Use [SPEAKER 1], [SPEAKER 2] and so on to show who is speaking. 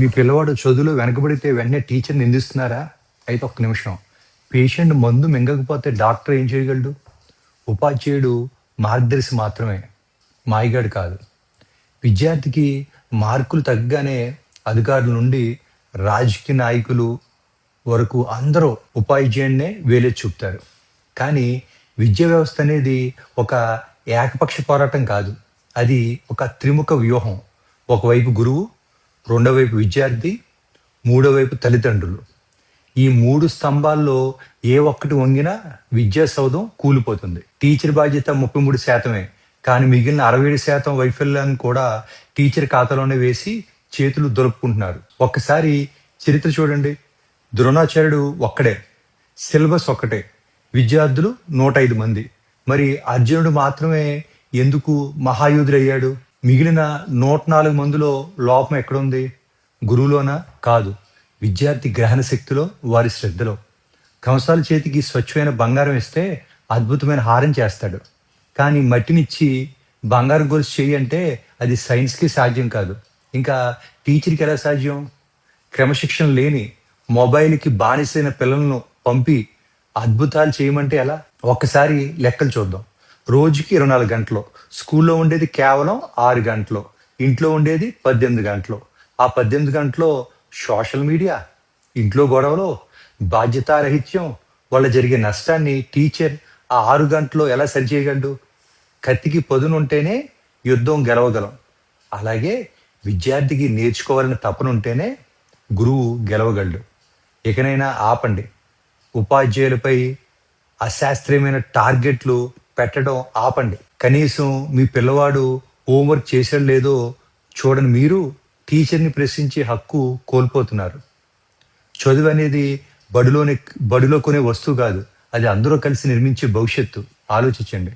[SPEAKER 1] మీ పిల్లవాడు చదువులో వెనకబడితే వెంటనే టీచర్ నిందిస్తున్నారా? అయితే ఒక్క నిమిషం. పేషెంట్ మందు మింగకపోతే డాక్టర్ ఏం చేయగలడు? ఉపాధ్యాయుడు మార్గదర్శి మాత్రమే, మాయగాడు కాదు. విద్యార్థికి మార్కులు తగ్గగానే అధికారుల నుండి రాజకీయ నాయకులు వరకు అందరూ ఉపాధ్యాయుడినే వేలెత్తి చూపుతారు. కానీ విద్యా వ్యవస్థ అనేది ఒక ఏకపక్ష పోరాటం కాదు. అది ఒక త్రిముఖ వ్యూహం. ఒకవైపు గురువు, రెండో వైపు విద్యార్థి, మూడో వైపు తల్లిదండ్రులు. ఈ 3 స్తంభాల్లో ఏ ఒక్కటి వంగినా విద్యా సౌధం కూలిపోతుంది. టీచర్ బాధ్యత 33%, కానీ మిగిలిన 67% వైఫల్యాన్ని కూడా టీచర్ ఖాతాలోనే వేసి చేతులు దులుపుకుంటున్నారు. ఒక్కసారి చరిత్ర చూడండి. ద్రోణాచార్యుడు ఒక్కడే, సిలబస్ ఒక్కటే, విద్యార్థులు 105 మంది. మరి అర్జునుడు మాత్రమే ఎందుకు మహాయోధుడయ్యాడు? మిగిలిన 104 మందిలో లోపం ఎక్కడుంది? గురువులోనా? కాదు, విద్యార్థి గ్రహణ శక్తిలో, వారి శ్రద్ధలో. కంసాల చేతికి స్వచ్ఛమైన బంగారం ఇస్తే అద్భుతమైన హారం చేస్తాడు. కానీ మట్టినిచ్చి బంగారం గొలుసు చేయి అంటే అది సైన్స్కి సాధ్యం కాదు. ఇంకా టీచర్కి ఎలా సాధ్యం? క్రమశిక్షణ లేని, మొబైల్కి బానిసైన పిల్లలను పంపి అద్భుతాలు చేయమంటే ఎలా? ఒక్కసారి లెక్కలు చూద్దాం. రోజుకి 24 గంటలు, స్కూల్లో ఉండేది కేవలం 6 గంటలు, ఇంట్లో ఉండేది 18 గంటలు. ఆ 18 గంటలో సోషల్ మీడియా, ఇంట్లో గొడవలు, బాధ్యతారహిత్యం వల్ల జరిగే నష్టాన్ని టీచర్ ఆ 6 గంటల్లో ఎలా సరిచేయగలడు? కత్తికి పదునుంటేనే యుద్ధం గెలవగలం. అలాగే విద్యార్థికి నేర్చుకోవాలని తపనుంటేనే గురువు గెలవగలడు. ఇకనైనా ఆపండి. ఉపాధ్యాయులపై అశాస్త్రీయమైన టార్గెట్లు పెట్టడం ఆపండి. కనీసం మీ పిల్లవాడు హోంవర్క్ చేశాడు లేదో చూడని మీరు టీచర్ని ప్రశ్నించే హక్కు కోల్పోతున్నారు. చదువు అనేది బడిలో కొనే వస్తువు కాదు, అది అందరూ కలిసి నిర్మించే భవిష్యత్తు. ఆలోచించండి.